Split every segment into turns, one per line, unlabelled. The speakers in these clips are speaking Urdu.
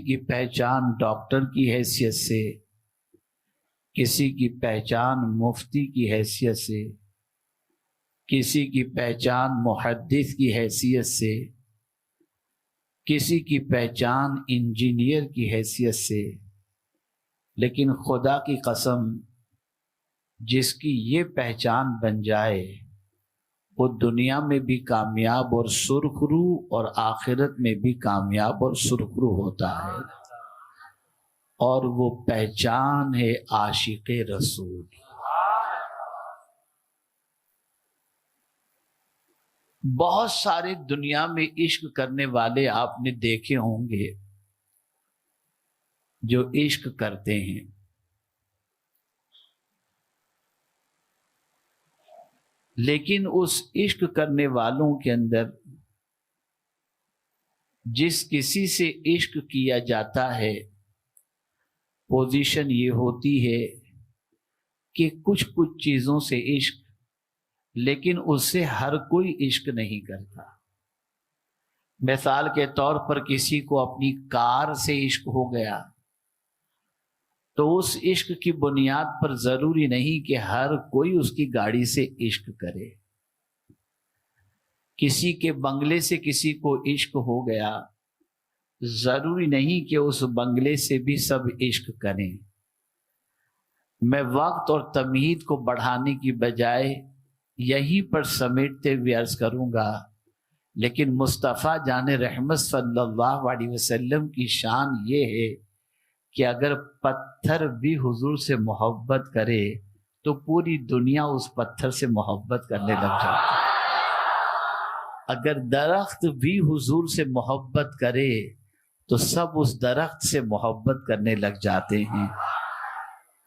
کی پہچان ڈاکٹر کی حیثیت سے، کسی کی پہچان مفتی کی حیثیت سے، کسی کی پہچان محدث کی حیثیت سے، کسی کی پہچان انجینئر کی حیثیت سے، لیکن خدا کی قسم جس کی یہ پہچان بن جائے وہ دنیا میں بھی کامیاب اور سرخرو اور آخرت میں بھی کامیاب اور سرخرو ہوتا ہے، اور وہ پہچان ہے عاشق رسول۔ بہت سارے دنیا میں عشق کرنے والے آپ نے دیکھے ہوں گے جو عشق کرتے ہیں، لیکن اس عشق کرنے والوں کے اندر جس کسی سے عشق کیا جاتا ہے پوزیشن یہ ہوتی ہے کہ کچھ چیزوں سے عشق، لیکن اس سے ہر کوئی عشق نہیں کرتا۔ مثال کے طور پر کسی کو اپنی کار سے عشق ہو گیا تو اس عشق کی بنیاد پر ضروری نہیں کہ ہر کوئی اس کی گاڑی سے عشق کرے۔ کسی کے بنگلے سے کسی کو عشق ہو گیا، ضروری نہیں کہ اس بنگلے سے بھی سب عشق کریں۔ میں وقت اور تمہید کو بڑھانے کی بجائے یہیں پر سمیٹتے ہوئے عرض کروں گا، لیکن مصطفیٰ جان رحمت صلی اللہ علیہ وسلم کی شان یہ ہے کہ اگر پتھر بھی حضور سے محبت کرے تو پوری دنیا اس پتھر سے محبت کرنے لگ جاتی ہے۔ اگر درخت بھی حضور سے محبت کرے تو سب اس درخت سے محبت کرنے لگ جاتے ہیں۔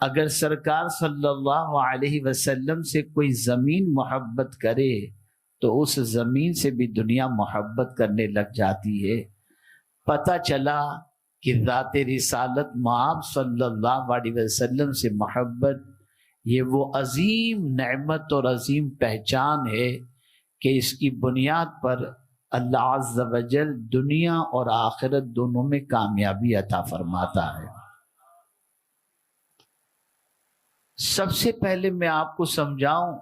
اگر سرکار صلی اللہ علیہ وسلم سے کوئی زمین محبت کرے تو اس زمین سے بھی دنیا محبت کرنے لگ جاتی ہے۔ پتہ چلا کہ ذات رسالت مآب صلی اللہ علیہ وسلم سے محبت یہ وہ عظیم نعمت اور عظیم پہچان ہے کہ اس کی بنیاد پر اللہ عز و جل دنیا اور آخرت دونوں میں کامیابی عطا فرماتا ہے۔ سب سے پہلے میں آپ کو سمجھاؤں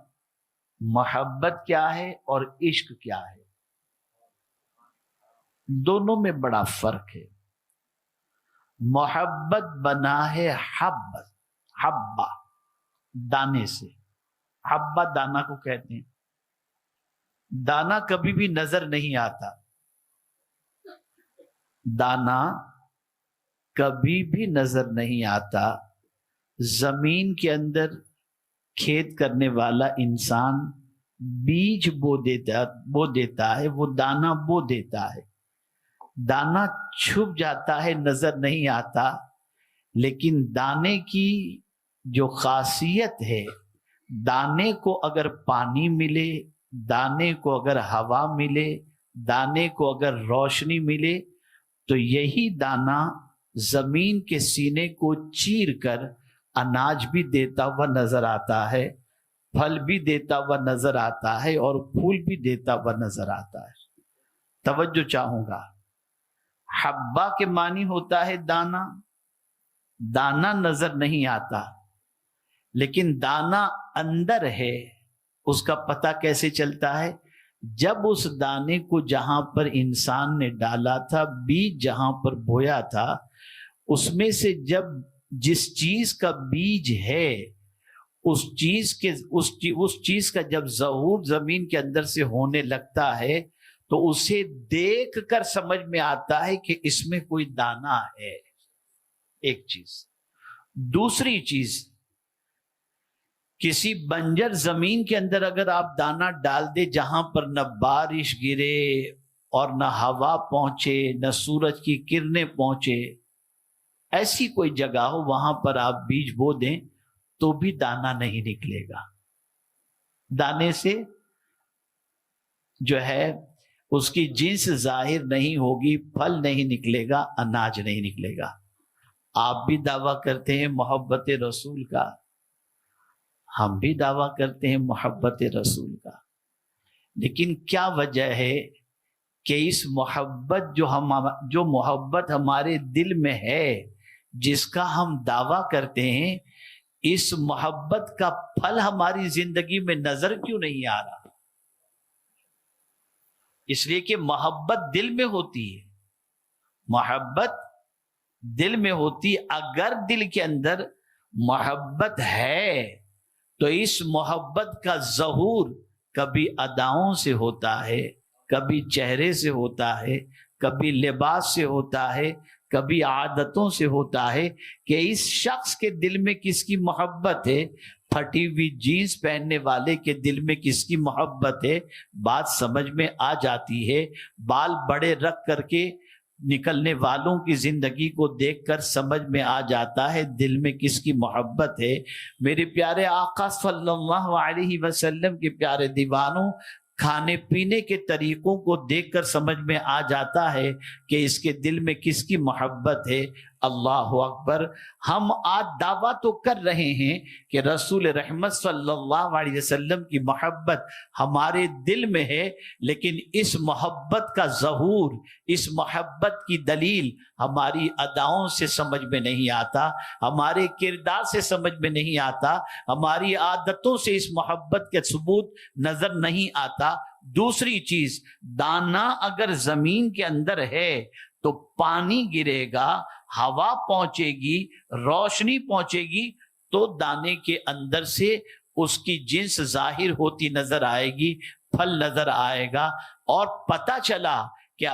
محبت کیا ہے اور عشق کیا ہے، دونوں میں بڑا فرق ہے۔ محبت بنا ہے حبہ دانے سے، حبہ دانا کو کہتے ہیں۔ دانا کبھی بھی نظر نہیں آتا، دانا کبھی بھی نظر نہیں آتا۔ زمین کے اندر کھیت کرنے والا انسان بیج بو دیتا ہے، وہ دانا بو دیتا ہے، دانا چھپ جاتا ہے، نظر نہیں آتا، لیکن دانے کی جو خاصیت ہے، دانے کو اگر پانی ملے، دانے کو اگر ہوا ملے، دانے کو اگر روشنی ملے تو یہی دانا زمین کے سینے کو چیر کر اناج بھی دیتا ہوا نظر آتا ہے، پھل بھی دیتا ہوا نظر آتا ہے، اور پھول بھی دیتا ہوا نظر آتا ہے۔ توجہ چاہوں گا، حبہ کے معنی ہوتا ہے دانا، دانا نظر نہیں آتا لیکن دانا اندر ہے۔ اس کا پتہ کیسے چلتا ہے؟ جب اس دانے کو جہاں پر انسان نے ڈالا تھا، بیج جہاں پر بویا تھا، اس میں سے جب جس چیز کا بیج ہے اس چیز کا جب ظہور زمین کے اندر سے ہونے لگتا ہے تو اسے دیکھ کر سمجھ میں آتا ہے کہ اس میں کوئی دانا ہے۔ ایک چیز۔ دوسری چیز، کسی بنجر زمین کے اندر اگر آپ دانا ڈال دے جہاں پر نہ بارش گرے اور نہ ہوا پہنچے، نہ سورج کی کرنیں پہنچے، ایسی کوئی جگہ ہو وہاں پر آپ بیج بو دیں تو بھی دانا نہیں نکلے گا۔ دانے سے جو ہے اس کی جنس ظاہر نہیں ہوگی، پھل نہیں نکلے گا، اناج نہیں نکلے گا۔ آپ بھی دعویٰ کرتے ہیں محبت رسول کا، ہم بھی دعویٰ کرتے ہیں محبت رسول کا، لیکن کیا وجہ ہے کہ اس محبت جو محبت ہمارے دل میں ہے، جس کا ہم دعویٰ کرتے ہیں، اس محبت کا پھل ہماری زندگی میں نظر کیوں نہیں آ رہا؟ اس لیے کہ محبت دل میں ہوتی ہے، محبت دل میں ہوتی۔ اگر دل کے اندر محبت ہے تو اس محبت کا ظہور کبھی اداؤں سے ہوتا ہے، کبھی چہرے سے ہوتا ہے، کبھی لباس سے ہوتا ہے، کبھی عادتوں سے ہوتا ہے، کہ اس شخص کے دل میں کس کی محبت ہے، پھٹی ہوئی جینس پہننے والے کے دل میں کس کی محبت ہے، بات سمجھ میں آ جاتی ہے۔ بال بڑے رکھ کر کے نکلنے والوں کی زندگی کو دیکھ کر سمجھ میں آ جاتا ہے دل میں کس کی محبت ہے۔ میرے پیارے آقا صلی اللہ علیہ وسلم کے پیارے دیوانوں، کھانے پینے کے طریقوں کو دیکھ کر سمجھ میں آ جاتا ہے کہ اس کے دل میں کس کی محبت ہے۔ اللہ اکبر! ہم آج دعویٰ تو کر رہے ہیں کہ رسول رحمت صلی اللہ علیہ وسلم کی محبت ہمارے دل میں ہے، لیکن اس محبت کا ظہور، اس محبت کی دلیل ہماری اداؤں سے سمجھ میں نہیں آتا، ہمارے کردار سے سمجھ میں نہیں آتا، ہماری عادتوں سے اس محبت کے ثبوت نظر نہیں آتا۔ دوسری چیز، دانا اگر زمین کے اندر ہے تو پانی گرے گا، ہوا پہنچے گی، روشنی پہنچے گی، تو دانے کے اندر سے اس کی جنس ظاہر ہوتی نظر آئے گی، پھل نظر آئے گا۔ اور پتہ چلا کہ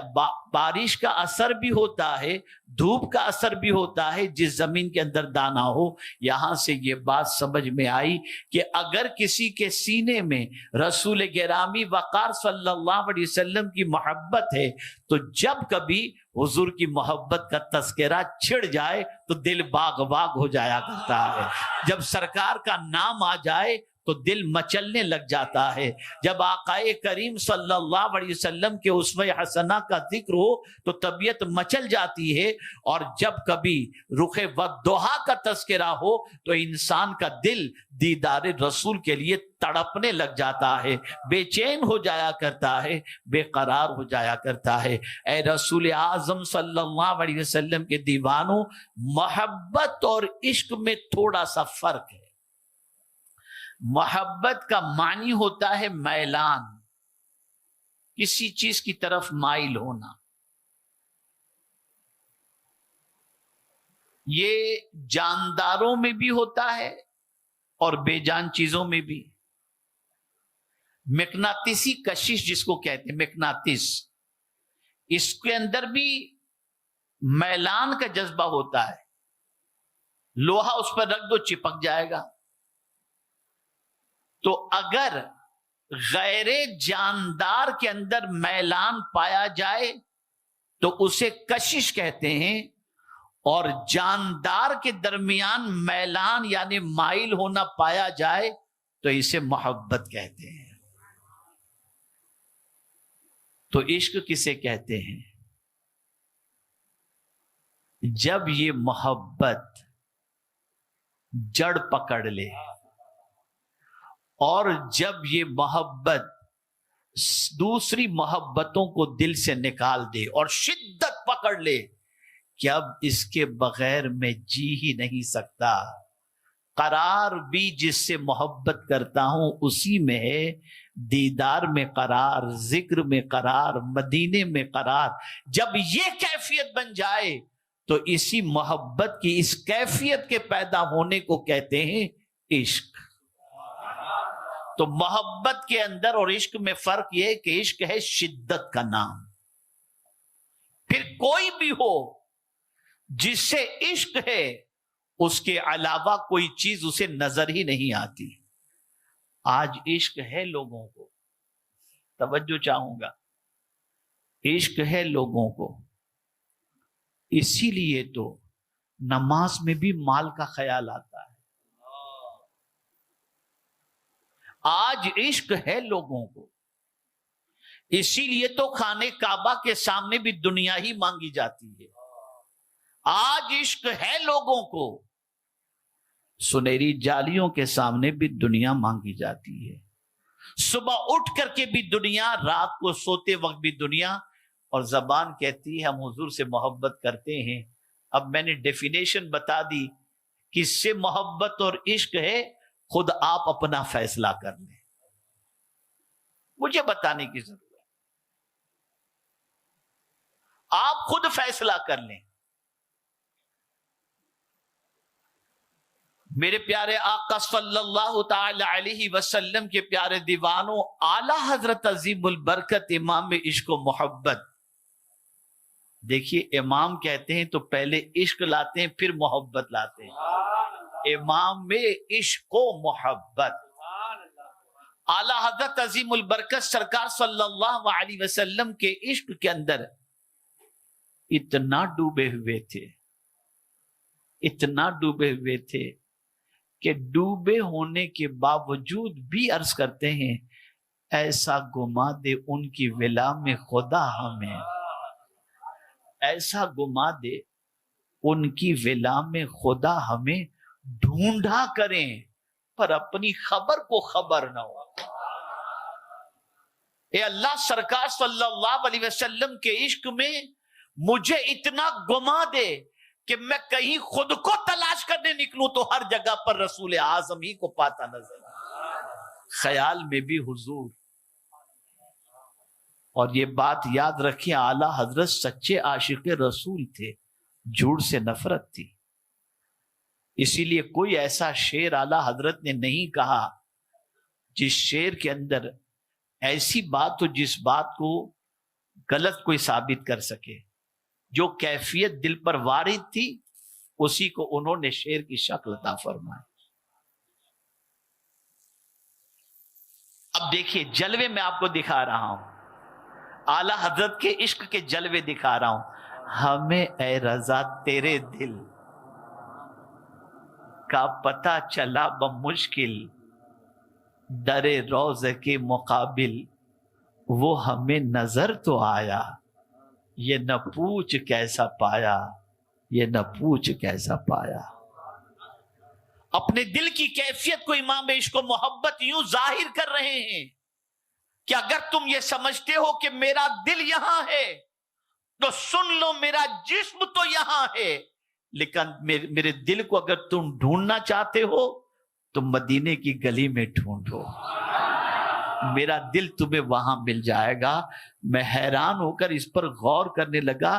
بارش کا اثر بھی ہوتا ہے، دھوپ کا اثر بھی ہوتا ہے جس زمین کے اندر دانا ہو۔ یہاں سے یہ بات سمجھ میں آئی کہ اگر کسی کے سینے میں رسول گرامی وقار صلی اللہ علیہ وسلم کی محبت ہے، تو جب کبھی حضور کی محبت کا تذکرہ چھڑ جائے تو دل باغ باغ ہو جایا کرتا ہے۔ جب سرکار کا نام آ جائے تو دل مچلنے لگ جاتا ہے۔ جب آقائے کریم صلی اللہ علیہ وسلم کے اسوہ حسنہ کا ذکر ہو تو طبیعت مچل جاتی ہے، اور جب کبھی رخ والضحیٰ کا تذکرہ ہو تو انسان کا دل دیدار رسول کے لیے تڑپنے لگ جاتا ہے، بے چین ہو جایا کرتا ہے، بے قرار ہو جایا کرتا ہے۔ اے رسول اعظم صلی اللہ علیہ وسلم کے دیوانوں، محبت اور عشق میں تھوڑا سا فرق ہے۔ محبت کا معنی ہوتا ہے میلان، کسی چیز کی طرف مائل ہونا۔ یہ جانداروں میں بھی ہوتا ہے اور بے جان چیزوں میں بھی۔ مقناطیسی کشش جس کو کہتے ہیں، مقناطیس، اس کے اندر بھی میلان کا جذبہ ہوتا ہے۔ لوہا اس پر رکھ دو چپک جائے گا۔ تو اگر غیر جاندار کے اندر میلان پایا جائے تو اسے کشش کہتے ہیں، اور جاندار کے درمیان میلان یعنی مائل ہونا پایا جائے تو اسے محبت کہتے ہیں۔ تو عشق کسے کہتے ہیں؟ جب یہ محبت جڑ پکڑ لے، اور جب یہ محبت دوسری محبتوں کو دل سے نکال دے اور شدت پکڑ لے کہ اب اس کے بغیر میں جی ہی نہیں سکتا، قرار بھی جس سے محبت کرتا ہوں اسی میں ہے، دیدار میں قرار، ذکر میں قرار، مدینے میں قرار۔ جب یہ کیفیت بن جائے تو اسی محبت کی اس کیفیت کے پیدا ہونے کو کہتے ہیں عشق۔ تو محبت کے اندر اور عشق میں فرق یہ ہے کہ عشق ہے شدت کا نام۔ پھر کوئی بھی ہو جس سے عشق ہے، اس کے علاوہ کوئی چیز اسے نظر ہی نہیں آتی۔ آج عشق ہے لوگوں کو، توجہ چاہوں گا، عشق ہے لوگوں کو، اسی لیے تو نماز میں بھی مال کا خیال آتا ہے۔ آج عشق ہے لوگوں کو، اسی لیے تو خانے کعبہ کے سامنے بھی دنیا ہی مانگی جاتی ہے۔ آج عشق ہے لوگوں کو، سنہری جالیوں کے سامنے بھی دنیا مانگی جاتی ہے۔ صبح اٹھ کر کے بھی دنیا، رات کو سوتے وقت بھی دنیا، اور زبان کہتی ہے ہم حضور سے محبت کرتے ہیں. اب میں نے ڈیفینیشن بتا دی کس سے محبت اور عشق ہے، خود آپ اپنا فیصلہ کر لیں، مجھے بتانے کی ضرورت، آپ خود فیصلہ کر لیں. میرے پیارے آقا صلی اللہ تعالی علیہ وسلم کے پیارے دیوانوں، اعلی حضرت عظیم البرکت امام عشق و محبت. دیکھیے امام کہتے ہیں تو پہلے عشق لاتے ہیں پھر محبت لاتے ہیں. امام میں عشق و محبت. اعلی حضرت عظیم البرکت سرکار صلی اللہ علیہ وسلم کے عشق کے اندر اتنا ڈوبے ہوئے تھے، اتنا ڈوبے ہوئے تھے کہ ڈوبے ہونے کے باوجود بھی عرض کرتے ہیں ایسا گما دے ان کی ولا میں خدا ہمیں، ایسا گما دے ان کی ولا میں خدا ہمیں، ڈھونڈا کریں پر اپنی خبر کو خبر نہ ہو. اے اللہ سرکار صلی اللہ علیہ وسلم کے عشق میں مجھے اتنا گما دے کہ میں کہیں خود کو تلاش کرنے نکلوں تو ہر جگہ پر رسول اعظم ہی کو پاتا نظر خیال میں بھی حضور. اور یہ بات یاد رکھیں اعلی حضرت سچے عاشق رسول تھے، جھوٹ سے نفرت تھی. اسی لیے کوئی ایسا شعر اعلی حضرت نے نہیں کہا جس شعر کے اندر ایسی بات ہو جس بات کو غلط کوئی ثابت کر سکے. جو کیفیت دل پر وارد تھی اسی کو انہوں نے شعر کی شکل عطا فرمائی. اب دیکھیے جلوے میں آپ کو دکھا رہا ہوں، اعلی حضرت کے عشق کے جلوے دکھا رہا ہوں. ہمیں اے رضا تیرے دل کا پتہ چلا بمشکل، در روض کے مقابل وہ ہمیں نظر تو آیا، یہ نہ پوچھ کیسا پایا، یہ نہ پوچھ کیسا پایا. اپنے دل کی کیفیت کو امام عشق و محبت یوں ظاہر کر رہے ہیں کہ اگر تم یہ سمجھتے ہو کہ میرا دل یہاں ہے تو سن لو میرا جسم تو یہاں ہے، لیکن میرے دل کو اگر تم ڈھونڈنا چاہتے ہو تو مدینے کی گلی میں ڈھونڈو، میرا دل تمہیں وہاں مل جائے گا. میں حیران ہو کر اس پر غور کرنے لگا،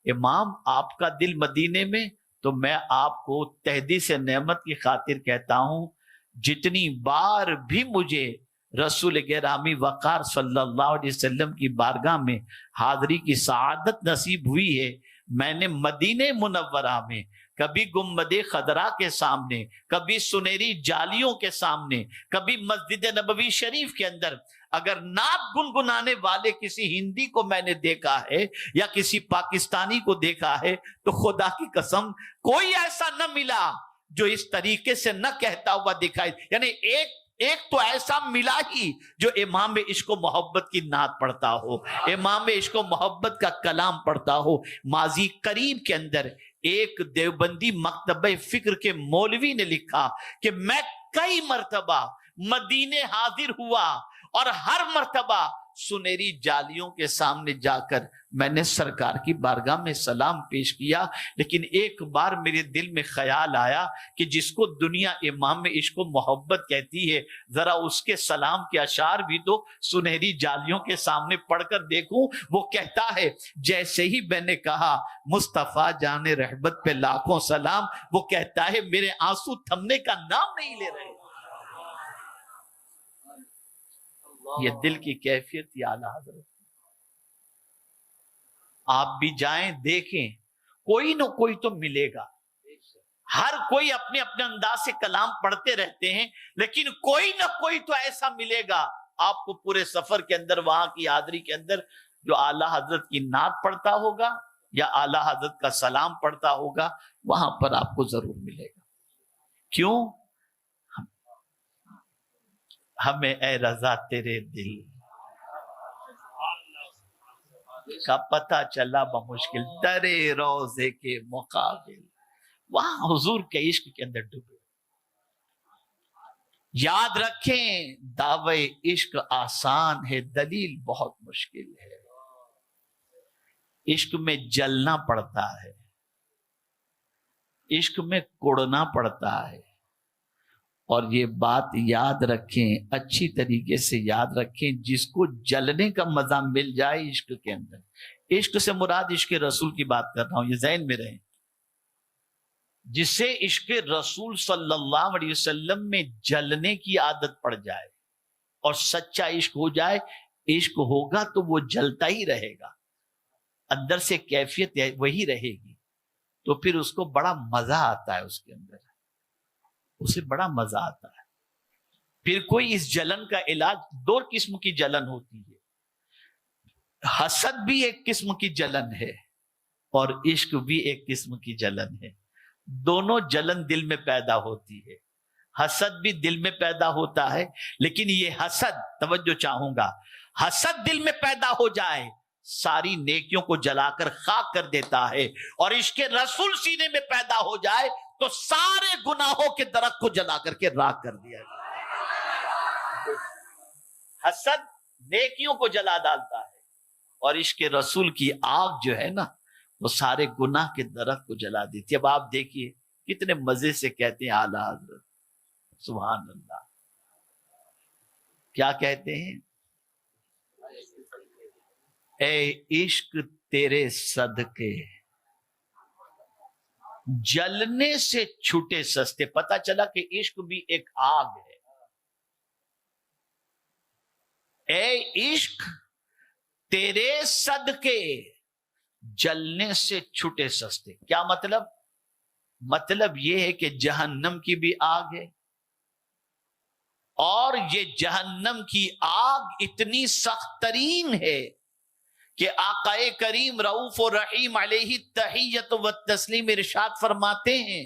امام آپ کا دل مدینے میں، تو میں آپ کو تحدیث نعمت کی خاطر کہتا ہوں جتنی بار بھی مجھے رسول گرامی وقار صلی اللہ علیہ وسلم کی بارگاہ میں حاضری کی سعادت نصیب ہوئی ہے، میں نے مدینہ منورہ میں کبھی گنبد خضرا کے سامنے، کبھی سنہری جالیوں کے سامنے، کبھی مسجد نبوی شریف کے اندر اگر نعت گنگنانے والے کسی ہندی کو میں نے دیکھا ہے یا کسی پاکستانی کو دیکھا ہے تو خدا کی قسم کوئی ایسا نہ ملا جو اس طریقے سے نہ کہتا ہوا دکھائی، یعنی ایک تو ایسا ملا ہی جو امام عشق و محبت کی نعت پڑھتا ہو، امام عشق و محبت کا کلام پڑھتا ہو. ماضی قریب کے اندر ایک دیوبندی مکتبہ فکر کے مولوی نے لکھا کہ میں کئی مرتبہ مدینے حاضر ہوا اور ہر مرتبہ سنہری جالیوں کے سامنے جا کر میں نے سرکار کی بارگاہ میں سلام پیش کیا، لیکن ایک بار میرے دل میں خیال آیا کہ جس کو دنیا امام عشق و محبت کہتی ہے ذرا اس کے سلام کے اشعار بھی تو سنہری جالیوں کے سامنے پڑھ کر دیکھوں. وہ کہتا ہے جیسے ہی میں نے کہا مصطفیٰ جان رحمت پہ لاکھوں سلام، وہ کہتا ہے میرے آنسو تھمنے کا نام نہیں لے رہے. یہ دل کی کیفیت یا اعلیٰ حضرت. آپ بھی جائیں دیکھیں، کوئی نہ کوئی تو ملے گا. ہر کوئی اپنے اپنے انداز سے کلام پڑھتے رہتے ہیں، لیکن کوئی نہ کوئی تو ایسا ملے گا آپ کو پورے سفر کے اندر، وہاں کی حاضری کے اندر، جو اعلیٰ حضرت کی نعت پڑھتا ہوگا یا اعلیٰ حضرت کا سلام پڑھتا ہوگا، وہاں پر آپ کو ضرور ملے گا. کیوں؟ ہمیں اے رضا تیرے دل کا پتہ چلا بمشکل، در روضے کے مقابل. وہاں حضور کے عشق کے اندر ڈوبے. یاد رکھیں دعوی عشق آسان ہے، دلیل بہت مشکل ہے. عشق میں جلنا پڑتا ہے، عشق میں کوڑنا پڑتا ہے. اور یہ بات یاد رکھیں، اچھی طریقے سے یاد رکھیں، جس کو جلنے کا مزہ مل جائے عشق کے اندر، عشق سے مراد عشق رسول کی بات کر رہا ہوں، یہ ذہن میں رہے، جس سے عشق رسول صلی اللہ علیہ وسلم میں جلنے کی عادت پڑ جائے اور سچا عشق ہو جائے. عشق ہوگا تو وہ جلتا ہی رہے گا، اندر سے کیفیت وہی رہے گی، تو پھر اس کو بڑا مزہ آتا ہے، اس کے اندر اسے بڑا مزہ آتا ہے. پھر کوئی اس جلن کا علاج، دو قسم کی جلن ہوتی ہے، حسد بھی ایک قسم کی جلن ہے اور عشق بھی ایک قسم کی جلن ہے. دونوں جلن دل میں پیدا ہوتی ہے. حسد بھی دل میں پیدا ہوتا ہے، لیکن یہ حسد، توجہ چاہوں گا، حسد دل میں پیدا ہو جائے ساری نیکیوں کو جلا کر خاک کر دیتا ہے، اور عشق رسول سینے میں پیدا ہو جائے تو سارے گناہوں کے درخت کو جلا کر کے راکھ کر دیا جائے. حسد نیکیوں کو جلا ڈالتا ہے اور عشق رسول کی آگ جو ہے نا وہ سارے گناہ کے درخت کو جلا دیتی ہے. اب آپ دیکھیے کتنے مزے سے کہتے ہیں اعلیٰ حضرت، سبحان اللہ، کیا کہتے ہیں؟ اے عشق تیرے صدقے جلنے سے چھوٹے سستے. پتا چلا کہ عشق بھی ایک آگ ہے. اے عشق تیرے صدقے جلنے سے چھوٹے سستے. کیا مطلب؟ مطلب یہ ہے کہ جہنم کی بھی آگ ہے، اور یہ جہنم کی آگ اتنی سخت ترین ہے کہ آقا کریم رؤوف و رحیم علیہ تحیت و تسلیم ارشاد فرماتے ہیں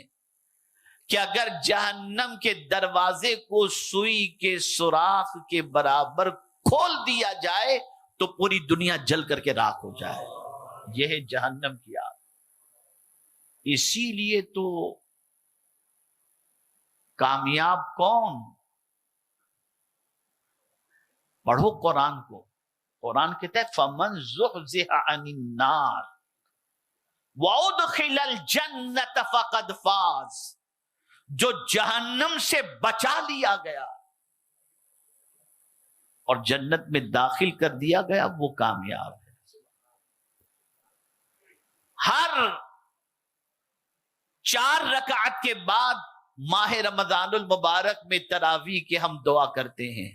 کہ اگر جہنم کے دروازے کو سوئی کے سوراخ کے برابر کھول دیا جائے تو پوری دنیا جل کر کے راکھ ہو جائے. یہ ہے جہنم کی آگ. اسی لیے تو کامیاب کون؟ پڑھو قرآن کو. قرآن کہتا ہے فَمَنْ زُحْزِحَ عَنِ النَّارِ وَأُدْخِلَ الْجَنَّةَ فَقَدْ فَازَ. جو جہنم سے بچا لیا گیا اور جنت میں داخل کر دیا گیا وہ کامیاب ہے. ہر 4 رکعت کے بعد ماہ رمضان المبارک میں تراویح کے ہم دعا کرتے ہیں،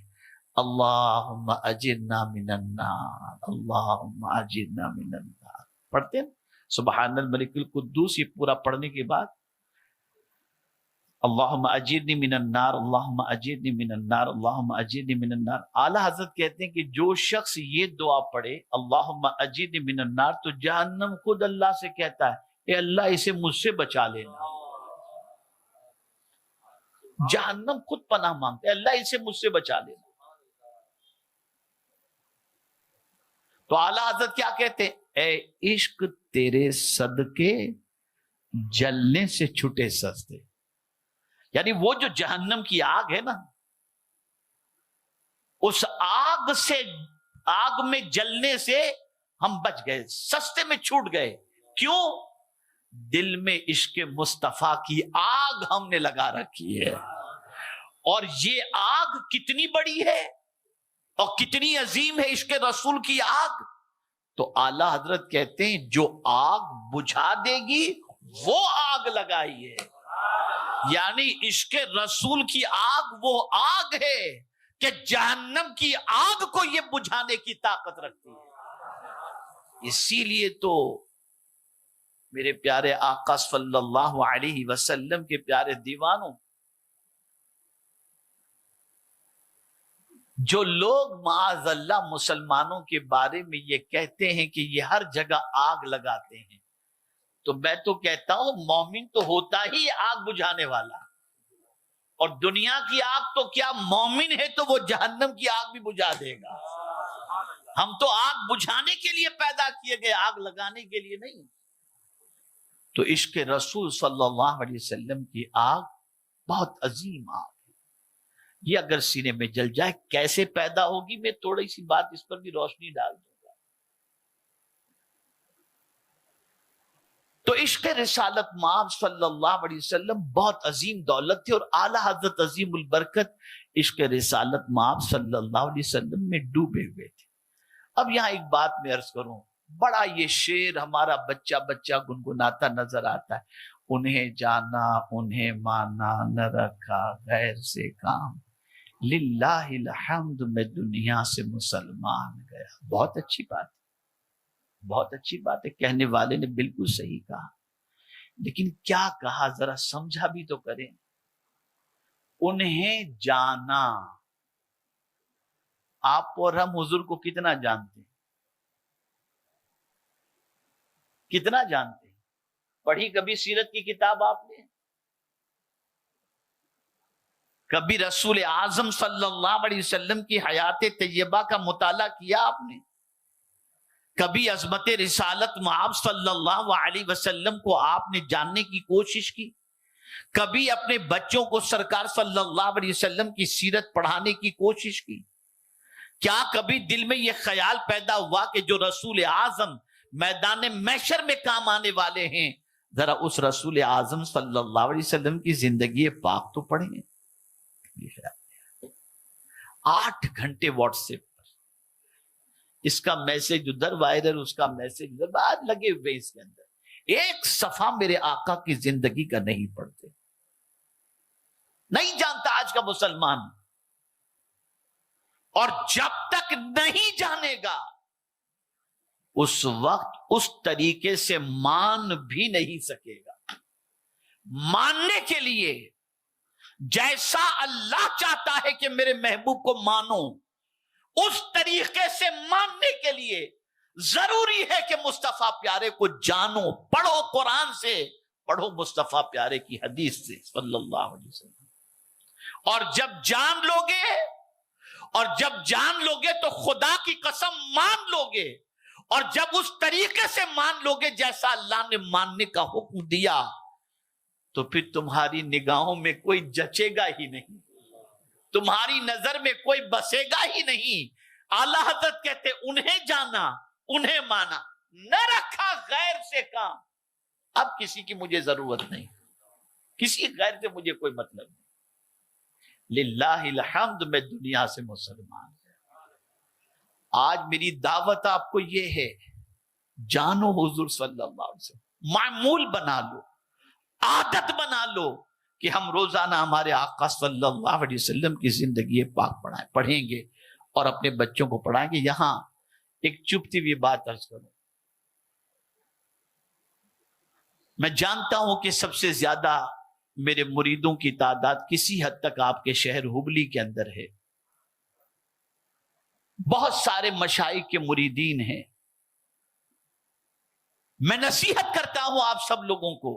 اللہم اجرنا من النار، اللہم اجرنا من النار. پڑھتے ہیں سبحان الملک القدوس. یہ پورا پڑھنے کے بعد اللہم اجرنی من النار، اللہم اجرنی من النار، اللہم اجرنی من النار. اعلیٰ حضرت کہتے ہیں کہ جو شخص یہ دعا پڑھے اللہم اجرنی من النار، تو جہنم خود اللہ سے کہتا ہے اے اللہ اسے مجھ سے بچا لینا. جہنم خود پناہ مانگتا ہے، اللہ اسے مجھ سے بچا لینا. تو اعلیٰ حضرت کیا کہتے ہیں؟ اے عشق تیرے صدقے جلنے سے چھٹے سستے. یعنی وہ جو جہنم کی آگ ہے نا، اس آگ سے، آگ میں جلنے سے ہم بچ گئے، سستے میں چھوٹ گئے. کیوں؟ دل میں عشق مصطفیٰ کی آگ ہم نے لگا رکھی ہے. اور یہ آگ کتنی بڑی ہے اور کتنی عظیم ہے عشق رسول کی آگ. تو اعلیٰ حضرت کہتے ہیں جو آگ بجھا دے گی وہ آگ لگائی ہے. یعنی عشق رسول کی آگ وہ آگ ہے کہ جہنم کی آگ کو یہ بجھانے کی طاقت رکھتی ہے. اسی لیے تو میرے پیارے آقا صلی اللہ علیہ وسلم کے پیارے دیوانوں، جو لوگ معاذ اللہ مسلمانوں کے بارے میں یہ کہتے ہیں کہ یہ ہر جگہ آگ لگاتے ہیں، تو میں تو کہتا ہوں مومن تو ہوتا ہی آگ بجھانے والا. اور دنیا کی آگ تو کیا، مومن ہے تو وہ جہنم کی آگ بھی بجھا دے گا. ہم تو آگ بجھانے کے لیے پیدا کیے گئے، آگ لگانے کے لیے نہیں. تو عشق رسول صلی اللہ علیہ وسلم کی آگ بہت عظیم آگ ہے. یہ اگر سینے میں جل جائے کیسے پیدا ہوگی، میں تھوڑی سی بات اس پر بھی روشنی ڈال دوں گا. تو عشق رسالت مآب صلی اللہ علیہ وسلم بہت عظیم دولت تھی، اور اعلیٰ حضرت عظیم البرکت عشق رسالت مآب صلی اللہ علیہ وسلم میں ڈوبے ہوئے تھے۔ اب یہاں ایک بات میں عرض کروں، بڑا یہ شعر ہمارا بچہ بچہ گنگناتا نظر آتا ہے، انہیں جانا انہیں مانا نہ رکھا غیر سے کام، للہ الحمد میں دنیا سے مسلمان گیا۔ بہت اچھی بات ہے، بہت اچھی بات ہے، کہنے والے نے بالکل صحیح کہا، لیکن کیا کہا ذرا سمجھا بھی تو کریں۔ انہیں جانا، آپ اور ہم حضور کو کتنا جانتے ہیں؟ کتنا جانتے ہیں؟ پڑھی کبھی سیرت کی کتاب آپ نے؟ کبھی رسول اعظم صلی اللہ علیہ وسلم کی حیات طیبہ کا مطالعہ کیا آپ نے؟ کبھی عظمت رسالت مآب صلی اللہ علیہ وسلم کو آپ نے جاننے کی کوشش کی؟ کبھی اپنے بچوں کو سرکار صلی اللہ علیہ وسلم کی سیرت پڑھانے کی کوشش کی؟ کیا کبھی دل میں یہ خیال پیدا ہوا کہ جو رسول اعظم میدان محشر میں کام آنے والے ہیں، ذرا اس رسول اعظم صلی اللہ علیہ وسلم کی زندگی پاک تو پڑھیں؟ 8 گھنٹے واٹس ایپ پر اس کا میسج ادھر وائرل، اس کا میسج ادھر، بعد لگے ہوئے اس کے اندر، ایک صفحہ میرے آقا کی زندگی کا نہیں پڑھتے، نہیں جانتا آج کا مسلمان۔ اور جب تک نہیں جانے گا اس وقت اس طریقے سے مان بھی نہیں سکے گا۔ ماننے کے لیے جیسا اللہ چاہتا ہے کہ میرے محبوب کو مانو، اس طریقے سے ماننے کے لیے ضروری ہے کہ مصطفیٰ پیارے کو جانو، پڑھو قرآن سے، پڑھو مصطفیٰ پیارے کی حدیث سے صلی اللہ علیہ وسلم۔ اور جب جان لوگے تو خدا کی قسم مان لوگے، اور جب اس طریقے سے مان لوگے جیسا اللہ نے ماننے کا حکم دیا، تو پھر تمہاری نگاہوں میں کوئی جچے گا ہی نہیں، تمہاری نظر میں کوئی بسے گا ہی نہیں۔ اعلیٰ حضرت کہتے انہیں جانا انہیں مانا، نہ رکھا غیر سے کام۔ اب کسی کی مجھے ضرورت نہیں، کسی غیر سے مجھے کوئی مطلب نہیں، للہ الحمد میں دنیا سے مسلمان ہوں۔ آج میری دعوت آپ کو یہ ہے، جانو حضور صلی اللہ علیہ وسلم، معمول بنا لو، عادت بنا لو کہ ہم روزانہ ہمارے آقا صلی اللہ علیہ وسلم کی زندگی پاک پڑھیں گے اور اپنے بچوں کو پڑھائیں گے۔ یہاں ایک چپتی ہوئی بات عرض کروں، میں جانتا ہوں کہ سب سے زیادہ میرے مریدوں کی تعداد کسی حد تک آپ کے شہر ہبلی کے اندر ہے، بہت سارے مشائخ کے مریدین ہیں۔ میں نصیحت کرتا ہوں آپ سب لوگوں کو،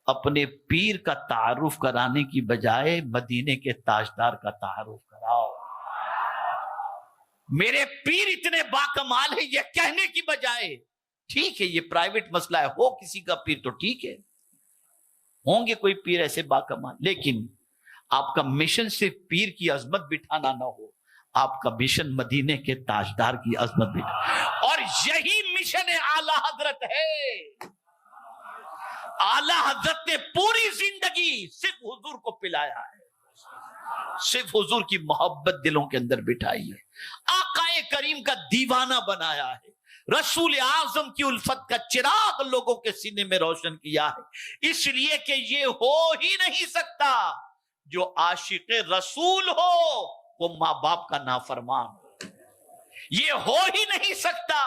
اپنے پیر کا تعارف کرانے کی بجائے مدینے کے تاجدار کا تعارف کراؤ۔ میرے پیر اتنے باکمال ہیں یہ کہنے کی بجائے، ٹھیک ہے یہ پرائیویٹ مسئلہ ہے، ہو کسی کا پیر تو ٹھیک ہے، ہوں گے کوئی پیر ایسے باکمال، لیکن آپ کا مشن صرف پیر کی عظمت بٹھانا نہ ہو، آپ کا مشن مدینے کے تاجدار کی عظمت بٹھانا، اور یہی مشن اعلیٰ حضرت ہے۔ اعلیٰ حضرت نے پوری زندگی صرف حضور کو پلایا ہے، صرف حضور کی محبت دلوں کے اندر بٹھائی ہے، آقا کریم کا دیوانہ بنایا ہے، رسول اعظم کی الفت کا چراغ لوگوں کے سینے میں روشن کیا ہے۔ اس لیے کہ یہ ہو ہی نہیں سکتا جو عاشق رسول ہو وہ ماں باپ کا نافرمان ہو، یہ ہو ہی نہیں سکتا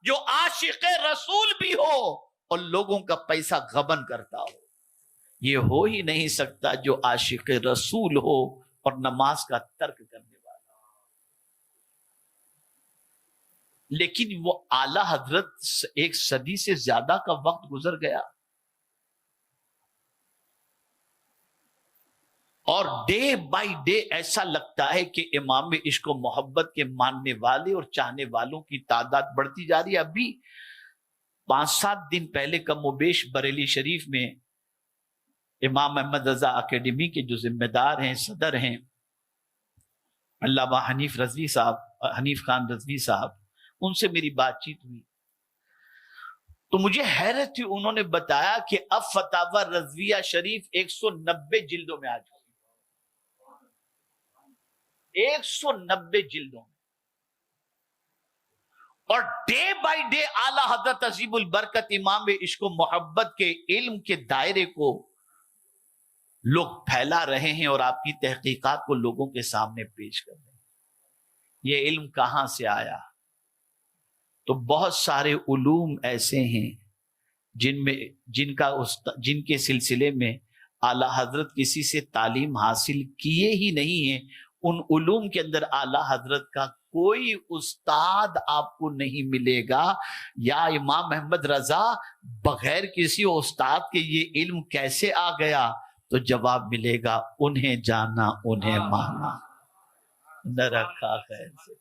جو عاشق رسول بھی ہو اور لوگوں کا پیسہ غبن کرتا ہو، یہ ہو ہی نہیں سکتا جو عاشق رسول ہو اور نماز کا ترک کرنے والا ہو۔ لیکن وہ اعلیٰ حضرت 1 صدی سے زیادہ کا وقت گزر گیا، اور ڈے بائی ڈے ایسا لگتا ہے کہ امام عشق و محبت کے ماننے والے اور چاہنے والوں کی تعداد بڑھتی جا رہی ہے۔ ابھی 5-7 دن پہلے کم و بیش بریلی شریف میں امام احمد رضا اکیڈمی کے جو ذمہ دار ہیں، صدر ہیں، علامہ حنیف خان رضوی صاحب، ان سے میری بات چیت ہوئی۔ تو مجھے حیرت تھی، انہوں نے بتایا کہ اب فتاوی رضویہ شریف 190 جلدوں میں آ چکی، 190 جلدوں میں، اور ڈے بائی ڈے اعلی حضرت عظیم البرکت امام عشق و محبت کے علم کے دائرے کو لوگ پھیلا رہے ہیں اور آپ کی تحقیقات کو لوگوں کے سامنے پیش کر رہے ہیں۔ یہ علم کہاں سے آیا؟ تو بہت سارے علوم ایسے ہیں جن کے سلسلے میں اعلی حضرت کسی سے تعلیم حاصل کیے ہی نہیں ہیں۔ ان علوم کے اندر اعلی حضرت کا کوئی استاد آپ کو نہیں ملے گا۔ یا امام محمد رضا بغیر کسی استاد کے یہ علم کیسے آ گیا؟ تو جواب ملے گا، انہیں جانا انہیں مانا، نہ رکھا خیر سے۔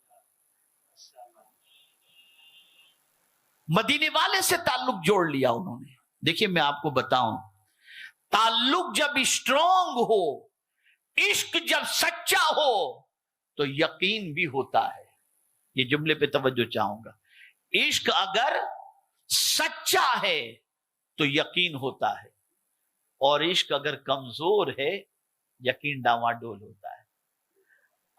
مدینے والے سے تعلق جوڑ لیا انہوں نے۔ دیکھیے میں آپ کو بتاؤں، تعلق جب اسٹرانگ ہو، عشق جب سچا ہو تو یقین بھی ہوتا ہے۔ یہ جملے پہ توجہ چاہوں گا، عشق اگر سچا ہے تو یقین ہوتا ہے، اور عشق اگر کمزور ہے یقین ڈاواڈول ہوتا ہے۔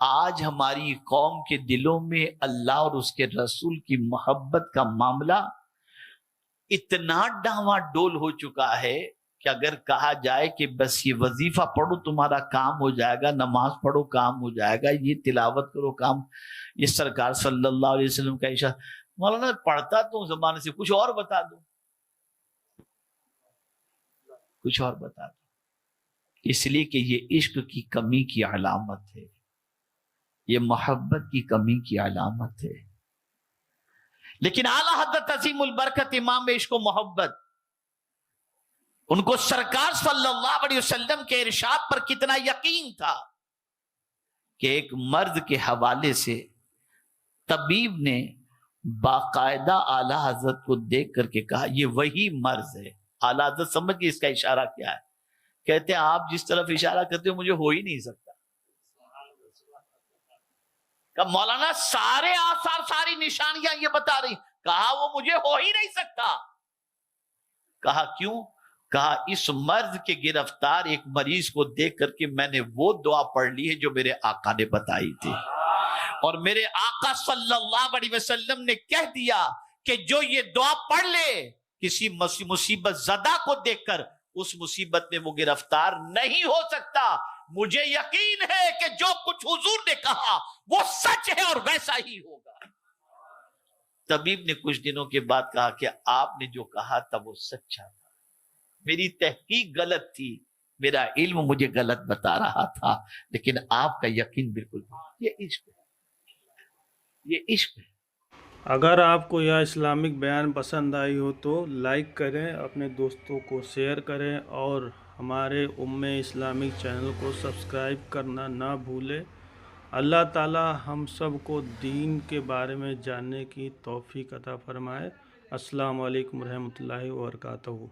آج ہماری قوم کے دلوں میں اللہ اور اس کے رسول کی محبت کا معاملہ اتنا ڈاواڈول ہو چکا ہے کہ اگر کہا جائے کہ بس یہ وظیفہ پڑھو تمہارا کام ہو جائے گا، نماز پڑھو کام ہو جائے گا، یہ تلاوت کرو کام، یہ سرکار صلی اللہ علیہ وسلم کا ارشاد، مولانا پڑھتا تو زمانے سے کچھ اور بتا دو، کچھ اور بتا دو، اس لیے کہ یہ عشق کی کمی کی علامت ہے، یہ محبت کی کمی کی علامت ہے۔ لیکن اعلی حضرت عظیم البرکت امام عشق و محبت، ان کو سرکار صلی اللہ علیہ وسلم کے ارشاد پر کتنا یقین تھا کہ ایک مرد کے حوالے سے طبیب نے باقاعدہ اعلی حضرت کو دیکھ کر کے کہا یہ وہی مرض ہے۔ اعلی حضرت سمجھ گئے اس کا اشارہ کیا ہے، کہتے ہیں آپ جس طرف اشارہ کرتے ہو مجھے ہو ہی نہیں سکتا۔ کہ مولانا سارے آثار ساری نشانیاں یہ بتا رہی، کہا وہ مجھے ہو ہی نہیں سکتا۔ کہا کیوں؟ کہا اس مرض کے گرفتار ایک مریض کو دیکھ کر کے میں نے وہ دعا پڑھ لی ہے جو میرے آقا نے بتائی تھی، اور میرے آقا صلی اللہ علیہ وسلم نے کہہ دیا کہ جو یہ دعا پڑھ لے کسی مصیبت زدہ کو دیکھ کر اس مصیبت میں وہ گرفتار نہیں ہو سکتا۔ مجھے یقین ہے کہ جو کچھ حضور نے کہا وہ سچ ہے اور ویسا ہی ہوگا۔ طبیب نے کچھ دنوں کے بعد کہا کہ آپ نے جو کہا تھا وہ سچا تھا، میری تحقیق غلط تھی، میرا علم مجھے غلط بتا رہا تھا، لیکن آپ کا یقین بالکل یہ عشق ہے، یہ عشق ہے۔
اگر آپ کو یہ اسلامک بیان پسند آئی ہو تو لائک کریں، اپنے دوستوں کو شیئر کریں، اور ہمارے اسلامک چینل کو سبسکرائب کرنا نہ بھولیں۔ اللہ تعالی ہم سب کو دین کے بارے میں جاننے کی توفیق عطا فرمائے۔ السلام علیکم ورحمۃ اللہ وبرکاتہ۔